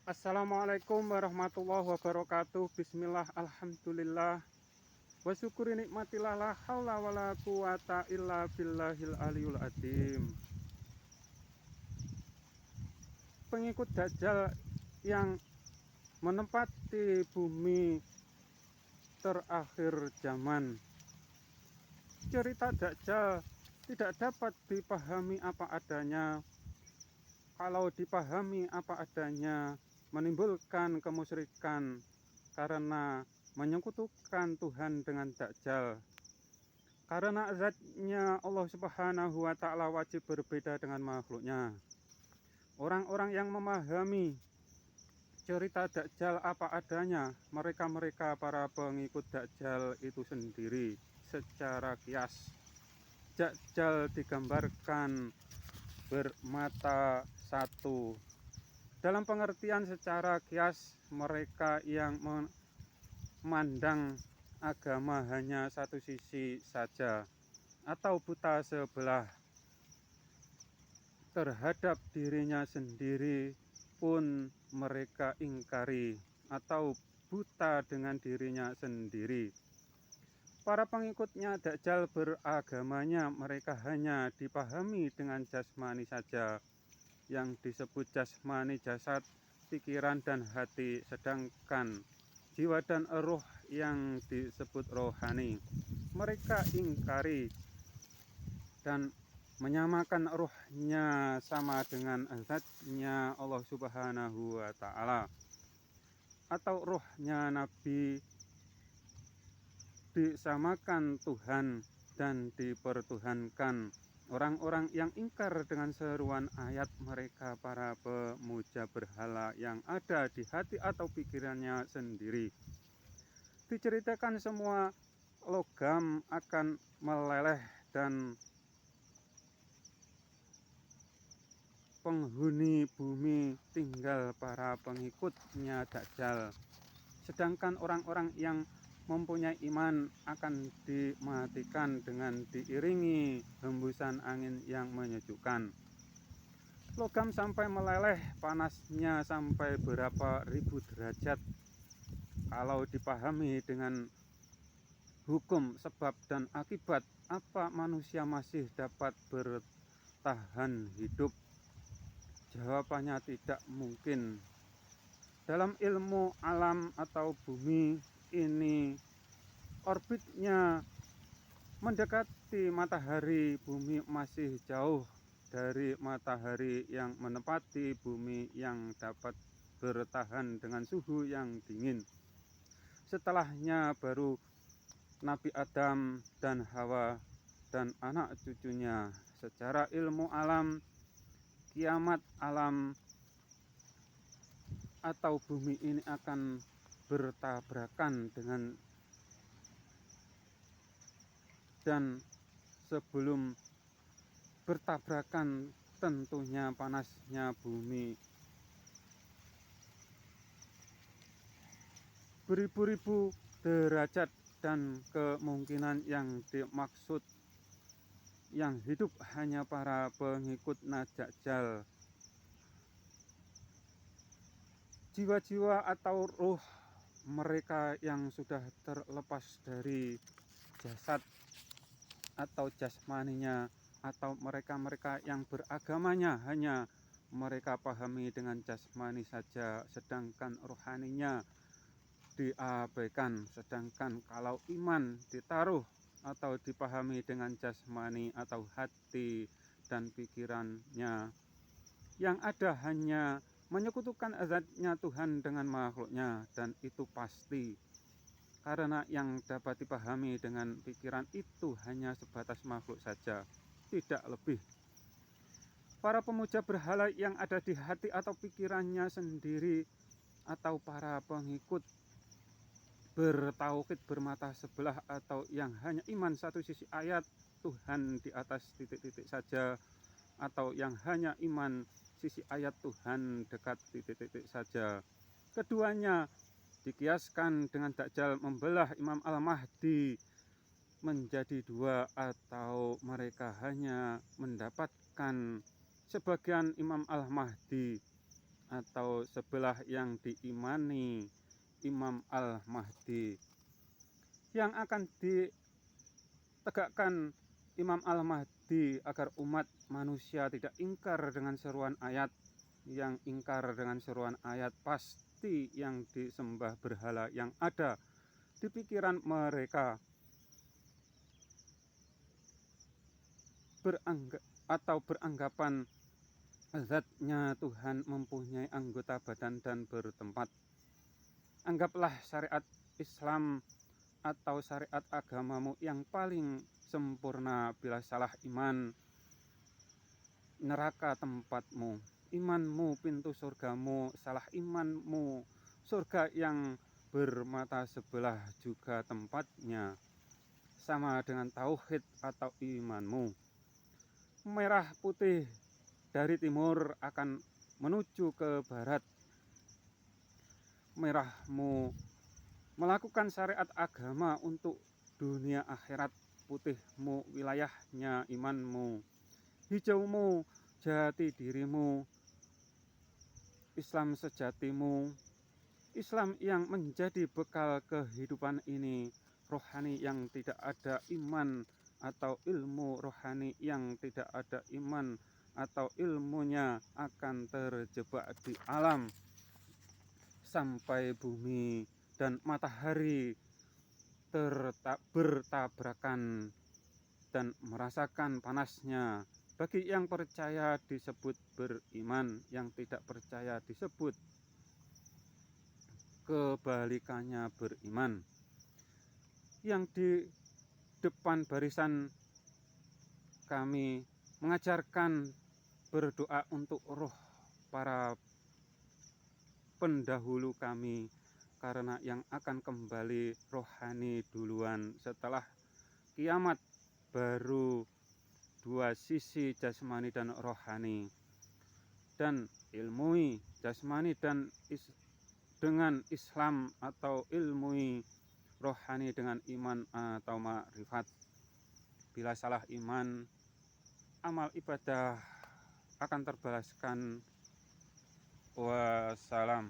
Assalamualaikum warahmatullahi wabarakatuh. Bismillah, alhamdulillah. Wa syukuri nikmatillah, la haula wala quwata illa billahil aliyul adzim. Pengikut Dajjal yang menempati bumi terakhir zaman. Cerita Dajjal tidak dapat dipahami apa adanya. Kalau dipahami apa adanya, menimbulkan kemusyrikan karena menyekutukan Tuhan dengan Dajjal. Karena zatnya Allah Subhanahu wa Ta'ala wajib berbeda dengan makhluknya. Orang-orang yang memahami cerita Dajjal apa adanya, mereka para pengikut Dajjal itu sendiri secara kias. Dajjal digambarkan bermata satu. Dalam pengertian secara kias, mereka yang memandang agama hanya satu sisi saja atau buta sebelah terhadap dirinya sendiri pun mereka ingkari atau buta dengan dirinya sendiri. Para pengikutnya Dajjal beragamanya mereka hanya dipahami dengan jasmani saja, yang disebut jasmani jasad, pikiran dan hati, sedangkan jiwa dan ruh yang disebut rohani mereka ingkari dan menyamakan ruhnya sama dengan zatnya Allah Subhanahu wa Ta'ala, atau ruhnya Nabi disamakan Tuhan dan dipertuhankan. Orang-orang yang ingkar dengan seruan ayat mereka para pemuja berhala yang ada di hati atau pikirannya sendiri. Diceritakan semua logam akan meleleh dan penghuni bumi tinggal para pengikutnya Dajjal. Sedangkan orang-orang yang mempunyai iman akan dimatikan dengan diiringi hembusan angin yang menyejukkan. Logam sampai meleleh, panasnya sampai berapa ribu derajat. Kalau dipahami dengan hukum sebab dan akibat, apa manusia masih dapat bertahan hidup? Jawabannya tidak mungkin. Dalam ilmu alam atau bumi ini, orbitnya mendekati matahari, bumi masih jauh dari matahari yang menempati bumi yang dapat bertahan dengan suhu yang dingin. Setelahnya baru Nabi Adam dan Hawa dan anak cucunya. Secara ilmu alam, kiamat alam atau bumi ini akan bertabrakan dengan, dan sebelum bertabrakan tentunya panasnya bumi beribu-ribu derajat, dan kemungkinan yang dimaksud yang hidup hanya para pengikut Dajjal. Jiwa-jiwa atau ruh mereka yang sudah terlepas dari jasad atau jasmaninya, atau mereka-mereka yang beragamanya hanya mereka pahami dengan jasmani saja, sedangkan rohaninya diabaikan. Sedangkan kalau iman ditaruh atau dipahami dengan jasmani atau hati dan pikirannya, yang ada hanya menyekutukan zatnya Tuhan dengan makhluknya, dan itu pasti. Karena yang dapat dipahami dengan pikiran itu hanya sebatas makhluk saja, tidak lebih. Para pemuja berhala yang ada di hati atau pikirannya sendiri, atau para pengikut bertauhid bermata sebelah, atau yang hanya iman satu sisi ayat Tuhan di atas titik-titik saja, atau yang hanya iman sisi ayat Tuhan dekat titik-titik saja. Keduanya dikiaskan dengan Dajjal membelah Imam Al-Mahdi menjadi dua, atau mereka hanya mendapatkan sebagian Imam Al-Mahdi atau sebelah yang diimani Imam Al-Mahdi, yang akan ditegakkan Imam Al-Mahdi agar umat manusia tidak ingkar dengan seruan ayat. Yang ingkar dengan seruan ayat pasti yang disembah berhala yang ada di pikiran mereka, beranggapan zatnya Tuhan mempunyai anggota badan dan bertempat. Anggaplah syariat Islam atau syariat agamamu yang paling sempurna. Bila salah iman, neraka tempatmu. Imanmu pintu surgamu, salah imanmu, surga yang bermata sebelah juga tempatnya. Sama dengan tauhid atau imanmu. Merah putih dari timur akan menuju ke barat. Merahmu melakukan syariat agama untuk dunia akhirat, putihmu wilayahnya imanmu, hijaumu jati dirimu, Islam sejatimu, Islam yang menjadi bekal kehidupan ini, rohani yang tidak ada iman atau ilmu rohani yang tidak ada iman atau ilmunya akan terjebak di alam sampai bumi dan matahari bertabrakan dan merasakan panasnya. Bagi yang percaya disebut beriman, yang tidak percaya disebut kebalikannya beriman. Yang di depan barisan kami mengajarkan berdoa untuk roh para pendahulu kami, karena yang akan kembali rohani duluan. Setelah kiamat baru dua sisi jasmani dan rohani, dan ilmui jasmani dan dengan Islam atau ilmui rohani dengan iman atau ma'rifat. Bila salah iman, amal ibadah akan terbalaskan. Wassalam.